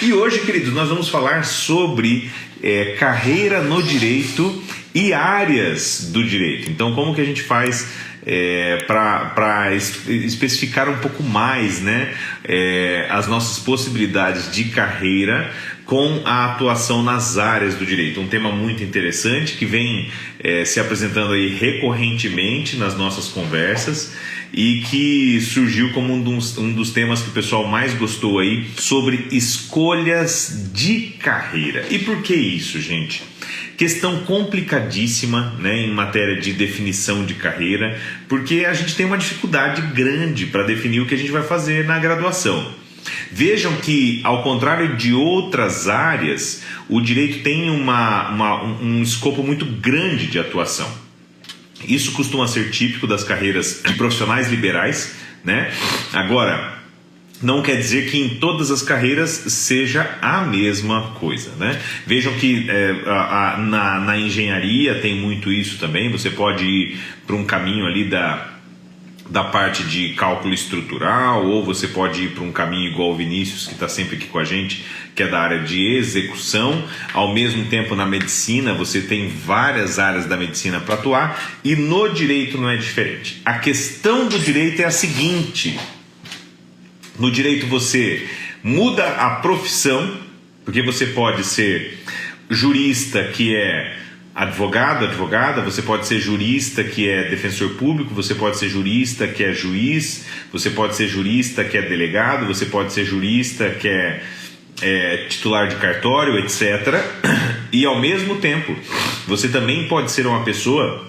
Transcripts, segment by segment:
E hoje, queridos, nós vamos falar sobre carreira no direito e áreas do direito. Então, como que a gente faz para especificar um pouco mais, né, as nossas possibilidades de carreira com a atuação nas áreas do direito. Um tema muito interessante que vem se apresentando aí recorrentemente nas nossas conversas e que surgiu como um dos temas que o pessoal mais gostou aí, sobre escolhas de carreira. E por que isso, gente? Questão complicadíssima, né, em matéria de definição de carreira, porque a gente tem uma dificuldade grande para definir o que a gente vai fazer na graduação. Vejam que, ao contrário de outras áreas, o direito tem um escopo muito grande de atuação. Isso costuma ser típico das carreiras de profissionais liberais, né? Agora, não quer dizer que em todas as carreiras seja a mesma coisa, né? Vejam que na engenharia tem muito isso também. Você pode ir para um caminho ali da parte de cálculo estrutural, ou você pode ir para um caminho igual o Vinícius, que está sempre aqui com a gente, que é da área de execução. Ao mesmo tempo, na medicina, você tem várias áreas da medicina para atuar, e no direito não é diferente. A questão do direito é a seguinte: no direito você muda a profissão, porque você pode ser jurista, que é advogado, advogada, você pode ser jurista que é defensor público, você pode ser jurista que é juiz, você pode ser jurista que é delegado, você pode ser jurista que é titular de cartório, etc. E ao mesmo tempo, você também pode ser uma pessoa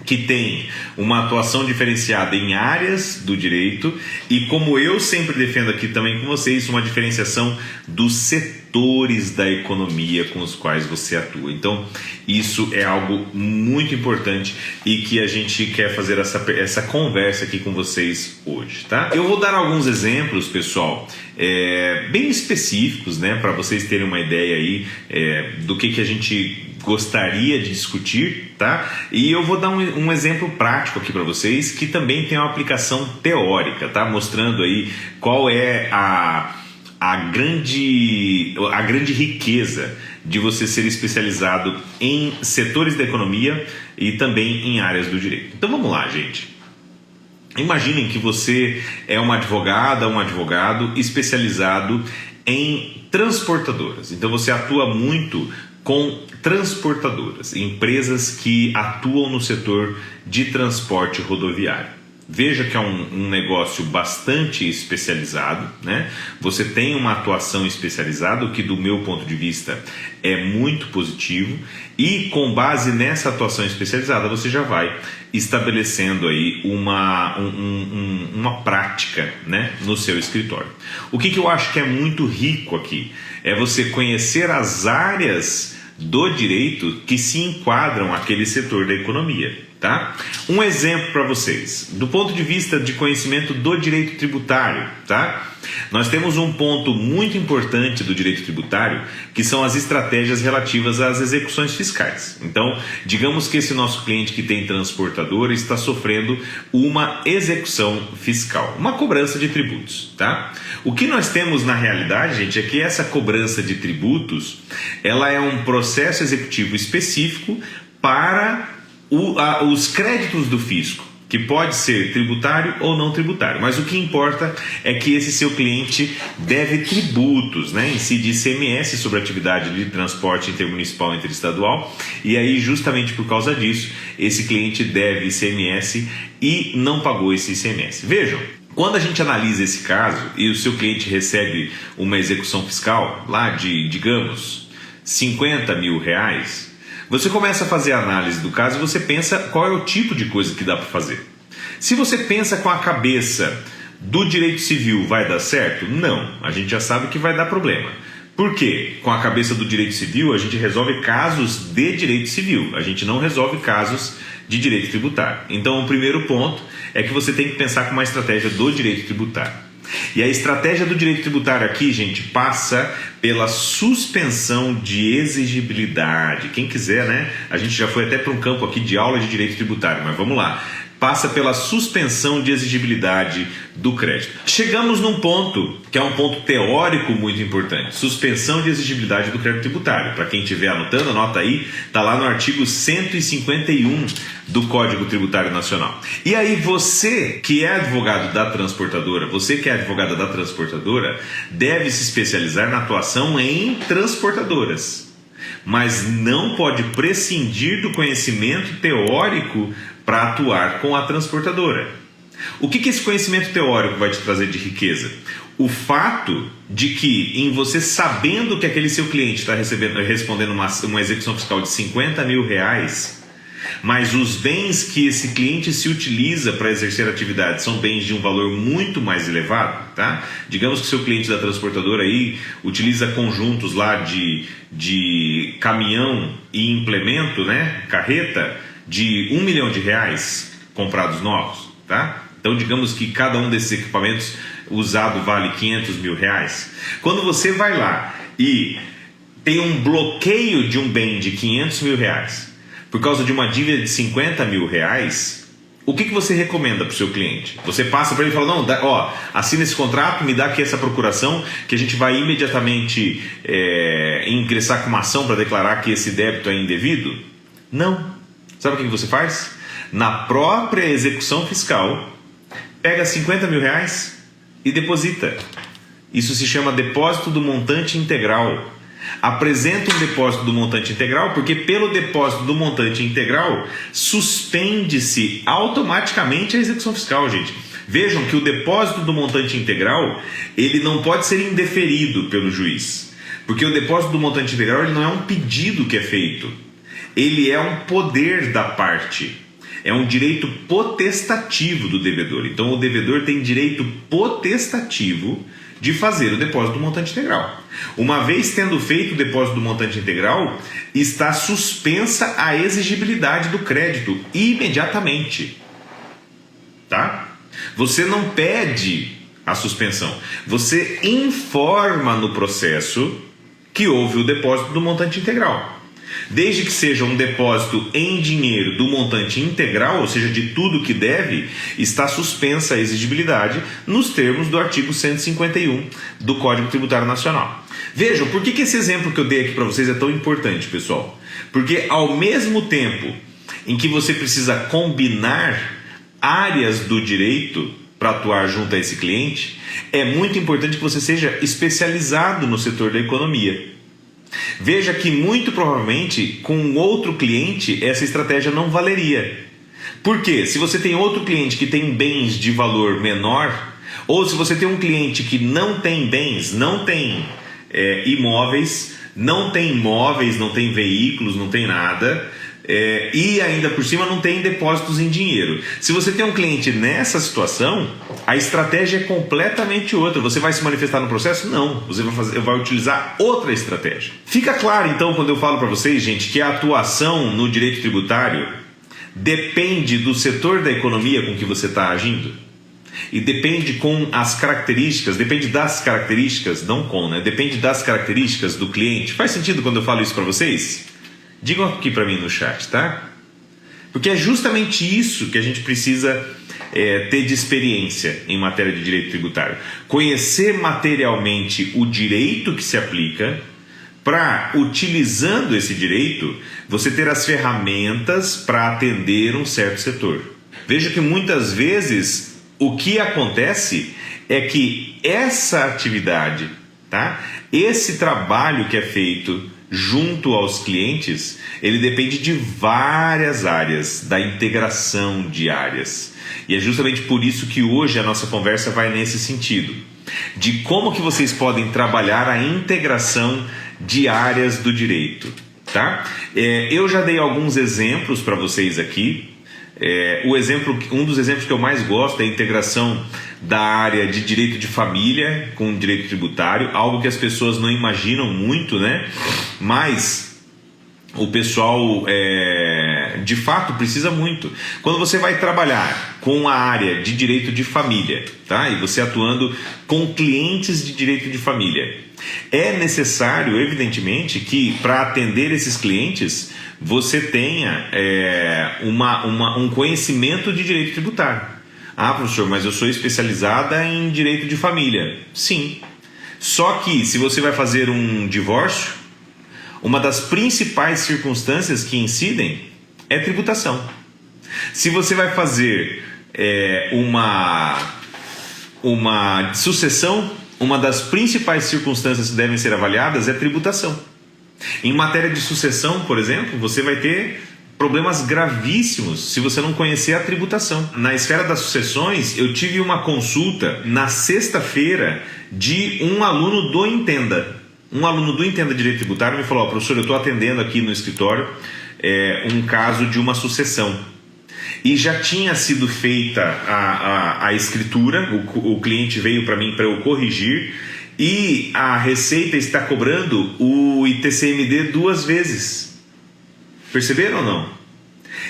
que tem uma atuação diferenciada em áreas do direito e, como eu sempre defendo aqui também com vocês, uma diferenciação dos setores da economia com os quais você atua. Então, isso é algo muito importante e que a gente quer fazer essa conversa aqui com vocês hoje, tá? Eu vou dar alguns exemplos, pessoal, bem específicos, né, para vocês terem uma ideia aí do que a gente gostaria de discutir, tá? E eu vou dar um exemplo prático aqui para vocês, que também tem uma aplicação teórica, tá? Mostrando aí qual é a grande riqueza de você ser especializado em setores da economia e também em áreas do direito. Então vamos lá, gente. Imaginem que você é uma advogada, um advogado especializado em transportadoras. Então você atua muito com transportadoras, empresas que atuam no setor de transporte rodoviário. Veja que é um negócio bastante especializado, né? Você tem uma atuação especializada, o que do meu ponto de vista é muito positivo, e com base nessa atuação especializada você já vai estabelecendo aí uma prática, né, no seu escritório. O que eu acho que é muito rico aqui é você conhecer as áreas do direito que se enquadram àquele setor da economia, tá? Um exemplo para vocês, do ponto de vista de conhecimento do direito tributário, tá? Nós temos um ponto muito importante do direito tributário, que são as estratégias relativas às execuções fiscais. Então, digamos que esse nosso cliente que tem transportadora está sofrendo uma execução fiscal, uma cobrança de tributos, tá? O que nós temos na realidade, gente, é que essa cobrança de tributos, ela é um processo executivo específico para os créditos do fisco, que pode ser tributário ou não tributário, mas o que importa é que esse seu cliente deve tributos, né, em si de ICMS sobre a atividade de transporte intermunicipal interestadual, e aí justamente por causa disso, esse cliente deve ICMS e não pagou esse ICMS. Vejam, quando a gente analisa esse caso e o seu cliente recebe uma execução fiscal lá de, digamos, R$50 mil, você começa a fazer a análise do caso e você pensa qual é o tipo de coisa que dá para fazer. Se você pensa com a cabeça do direito civil, vai dar certo? Não, a gente já sabe que vai dar problema. Por quê? Com a cabeça do direito civil, a gente resolve casos de direito civil, a gente não resolve casos de direito tributário. Então, o primeiro ponto é que você tem que pensar com uma estratégia do direito tributário. E a estratégia do direito tributário aqui, gente, passa pela suspensão de exigibilidade. Quem quiser, né? A gente já foi até para um campo aqui de aula de direito tributário, mas vamos lá. passa pela suspensão de exigibilidade do crédito. Chegamos num ponto que é um ponto teórico muito importante: suspensão de exigibilidade do crédito tributário. Para quem estiver anotando, anota aí, está lá no artigo 151 do Código Tributário Nacional. E aí você que é advogado da transportadora, você que é advogada da transportadora, deve se especializar na atuação em transportadoras, mas não pode prescindir do conhecimento teórico para atuar com a transportadora. O que esse conhecimento teórico vai te trazer de riqueza? O fato de que, em você sabendo que aquele seu cliente está respondendo uma execução fiscal de R$50 mil, mas os bens que esse cliente se utiliza para exercer a atividade são bens de um valor muito mais elevado, tá? Digamos que o seu cliente da transportadora aí utiliza conjuntos lá de caminhão e implemento, né? Carreta, de R$1 milhão comprados novos, tá? Então digamos que cada um desses equipamentos usado vale R$500 mil. Quando você vai lá e tem um bloqueio de um bem de R$500 mil por causa de uma dívida de R$50 mil, o que você recomenda para o seu cliente? Você passa para ele e fala: não, assina esse contrato, me dá aqui essa procuração, que a gente vai imediatamente ingressar com uma ação para declarar que esse débito é indevido? Não. Sabe o que você faz? Na própria execução fiscal, pega R$50 mil e deposita. Isso se chama depósito do montante integral. Apresenta um depósito do montante integral, porque pelo depósito do montante integral suspende-se automaticamente a execução fiscal, gente. Vejam que o depósito do montante integral, ele não pode ser indeferido pelo juiz, porque o depósito do montante integral, ele não é um pedido que é feito, ele é um poder da parte, é um direito potestativo do devedor. Então o devedor tem direito potestativo de fazer o depósito do montante integral. Uma vez tendo feito o depósito do montante integral, está suspensa a exigibilidade do crédito imediatamente, tá? Você não pede a suspensão, você informa no processo que houve o depósito do montante integral. Desde que seja um depósito em dinheiro do montante integral, ou seja, de tudo que deve, está suspensa a exigibilidade nos termos do artigo 151 do Código Tributário Nacional. Vejam, por que esse exemplo que eu dei aqui para vocês é tão importante, pessoal? Porque ao mesmo tempo em que você precisa combinar áreas do direito para atuar junto a esse cliente, é muito importante que você seja especializado no setor da economia. Veja que muito provavelmente com outro cliente essa estratégia não valeria. Por quê? Se você tem outro cliente que tem bens de valor menor, ou se você tem um cliente que não tem bens, não tem imóveis, não tem veículos, não tem nada, e ainda por cima não tem depósitos em dinheiro. Se você tem um cliente nessa situação, a estratégia é completamente outra. Você vai se manifestar no processo? Não, você vai utilizar outra estratégia. Fica claro então quando eu falo para vocês, gente, que a atuação no direito tributário depende do setor da economia com que você está agindo, e depende das características, depende das características do cliente. Faz sentido quando eu falo isso para vocês? Digam aqui para mim no chat, tá? Porque é justamente isso que a gente precisa ter de experiência em matéria de direito tributário. Conhecer materialmente o direito que se aplica, para, utilizando esse direito, você ter as ferramentas para atender um certo setor. Veja que muitas vezes o que acontece é que essa atividade, tá? Esse trabalho que é feito junto aos clientes, ele depende de várias áreas, da integração de áreas. E é justamente por isso que hoje a nossa conversa vai nesse sentido, de como que vocês podem trabalhar a integração de áreas do direito, tá? Eu já dei alguns exemplos para vocês aqui. Um dos exemplos que eu mais gosto é a integração da área de direito de família com direito tributário, algo que as pessoas não imaginam muito, né? Mas o pessoal De fato, precisa muito. Quando você vai trabalhar com a área de direito de família, tá? E você atuando com clientes de direito de família, é necessário, evidentemente, que para atender esses clientes você tenha um conhecimento de direito tributário. Ah, professor, mas eu sou especializada em direito de família. Sim. Só que se você vai fazer um divórcio, uma das principais circunstâncias que incidem é tributação. Se você vai fazer uma sucessão, uma das principais circunstâncias que devem ser avaliadas é tributação. Em matéria de sucessão, por exemplo, você vai ter problemas gravíssimos se você não conhecer a tributação. Na esfera das sucessões, eu tive uma consulta na sexta-feira de um aluno do Entenda. Um aluno do Entenda Direito Tributário me falou: professor, eu estou atendendo aqui no escritório um caso de uma sucessão. E já tinha sido feita a escritura, o cliente veio para mim para eu corrigir, e a Receita está cobrando o ITCMD 2 vezes. Perceberam ou não?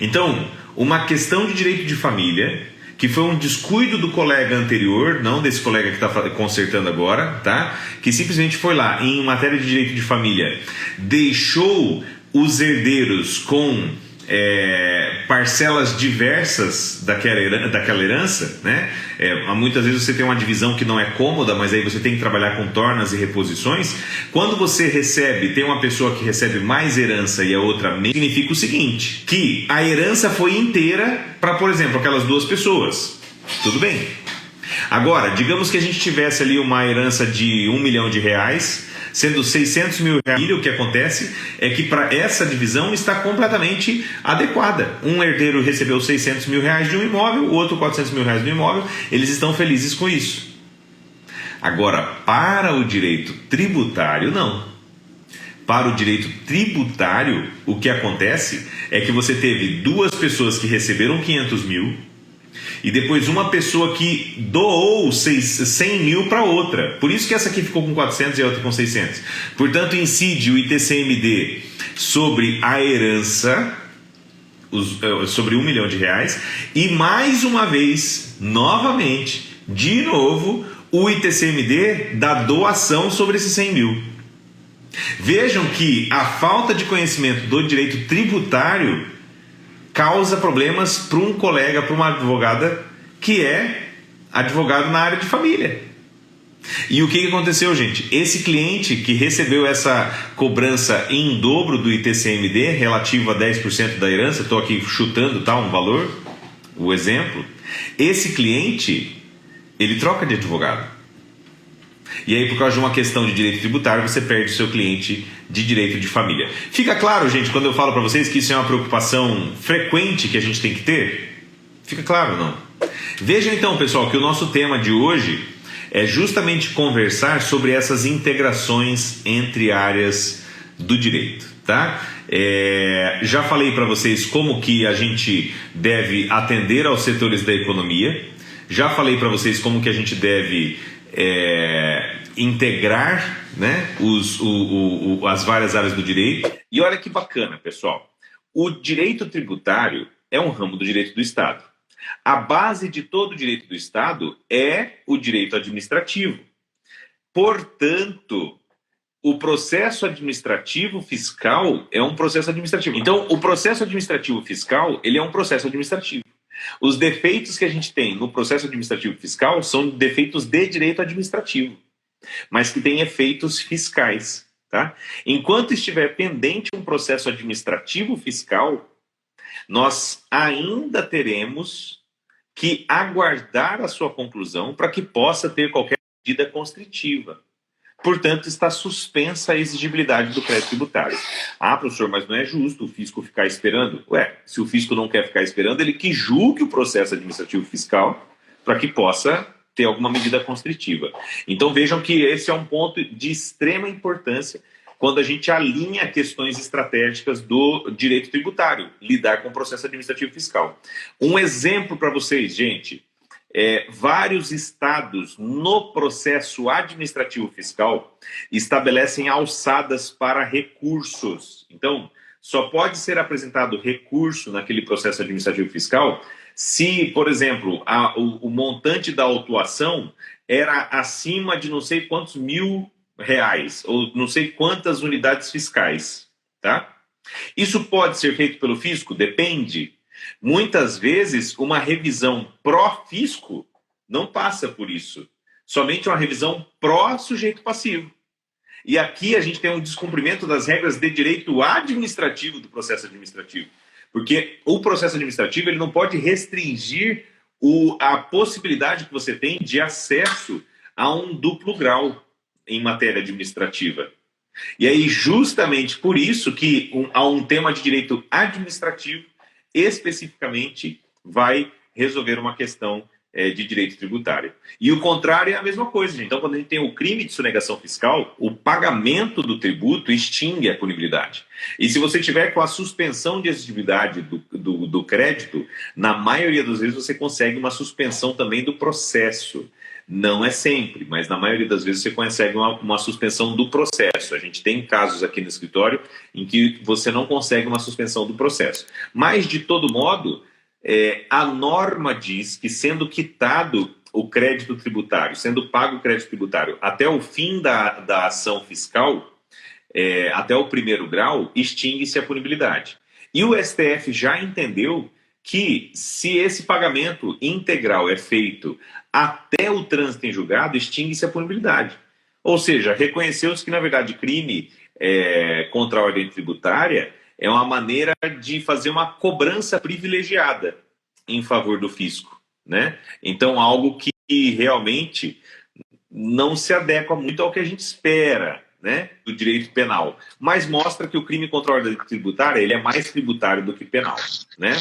Então, uma questão de direito de família, que foi um descuido do colega anterior, não desse colega que está consertando agora, tá? Que simplesmente foi lá, em matéria de direito de família, deixou os herdeiros com parcelas diversas daquela herança, né? Muitas vezes você tem uma divisão que não é cômoda, mas aí você tem que trabalhar com tornas e reposições. Quando você tem uma pessoa que recebe mais herança e a outra menos, significa o seguinte, que a herança foi inteira para, por exemplo, aquelas duas pessoas. Tudo bem. Agora, digamos que a gente tivesse ali uma herança de R$1 milhão, sendo 600 mil reais, o que acontece é que para essa divisão está completamente adequada. Um herdeiro recebeu 600 mil reais de um imóvel, o outro 400 mil reais de um imóvel, eles estão felizes com isso. Agora, para o direito tributário, não. Para o direito tributário, o que acontece é que você teve duas pessoas que receberam 500 mil, e depois uma pessoa que doou 100 mil para outra. Por isso que essa aqui ficou com 400 e a outra com 600. Portanto, incide o ITCMD sobre a herança, sobre R$1 milhão. E mais uma vez, novamente, de novo, o ITCMD da doação sobre esses 100 mil. Vejam que a falta de conhecimento do direito tributário causa problemas para um colega, para uma advogada que é advogado na área de família. E o que aconteceu, gente? Esse cliente que recebeu essa cobrança em dobro do ITCMD, relativo a 10% da herança, estou aqui chutando um valor, o exemplo, esse cliente, ele troca de advogado. E aí, por causa de uma questão de direito tributário, você perde o seu cliente de direito de família. Fica claro, gente, quando eu falo para vocês que isso é uma preocupação frequente que a gente tem que ter? Fica claro ou não? Vejam então, pessoal, que o nosso tema de hoje é justamente conversar sobre essas integrações entre áreas do direito, tá? Já falei para vocês como que a gente deve atender aos setores da economia. Já falei para vocês como que a gente deve integrar, né, as várias áreas do direito. E olha que bacana, pessoal. O direito tributário é um ramo do direito do Estado. A base de todo o direito do Estado é o direito administrativo. Portanto, o processo administrativo fiscal é um processo administrativo. Então, o processo administrativo fiscal, ele é um processo administrativo. Os defeitos que a gente tem no processo administrativo fiscal são defeitos de direito administrativo, mas que têm efeitos fiscais, tá? Enquanto estiver pendente um processo administrativo fiscal, nós ainda teremos que aguardar a sua conclusão para que possa ter qualquer medida constritiva. Portanto, está suspensa a exigibilidade do crédito tributário. Ah, professor, mas não é justo o fisco ficar esperando? Se o fisco não quer ficar esperando, ele que julgue o processo administrativo fiscal para que possa ter alguma medida constritiva. Então vejam que esse é um ponto de extrema importância quando a gente alinha questões estratégicas do direito tributário, lidar com o processo administrativo fiscal. Um exemplo para vocês, gente. Vários estados no processo administrativo fiscal estabelecem alçadas para recursos. Então, só pode ser apresentado recurso naquele processo administrativo fiscal se, por exemplo, o montante da autuação era acima de não sei quantos R$ 1.000, ou não sei quantas unidades fiscais, tá? Isso pode ser feito pelo fisco? Depende. Muitas vezes, uma revisão pró-fisco não passa por isso. Somente uma revisão pró-sujeito passivo. E aqui a gente tem um descumprimento das regras de direito administrativo do processo administrativo. Porque o processo administrativo ele não pode restringir a possibilidade que você tem de acesso a um duplo grau em matéria administrativa. E aí, justamente por isso que há um tema de direito administrativo especificamente vai resolver uma questão de direito tributário. E o contrário é a mesma coisa, gente. Então, quando a gente tem o crime de sonegação fiscal, o pagamento do tributo extingue a punibilidade. E se você tiver com a suspensão de exigibilidade do crédito, na maioria das vezes você consegue uma suspensão também do processo. Não é sempre, mas na maioria das vezes você consegue uma suspensão do processo. A gente tem casos aqui no escritório em que você não consegue uma suspensão do processo. Mas, de todo modo, a norma diz que, sendo quitado o crédito tributário, sendo pago o crédito tributário até o fim da ação fiscal, até o primeiro grau, extingue-se a punibilidade. E o STF já entendeu que, se esse pagamento integral é feito até o trânsito em julgado, extingue-se a punibilidade. Ou seja, reconheceu-se que, na verdade, crime contra a ordem tributária é uma maneira de fazer uma cobrança privilegiada em favor do fisco, né? Então, algo que realmente não se adequa muito ao que a gente espera, né, do direito penal, mas mostra que o crime contra a ordem tributária ele é mais tributário do que penal, né?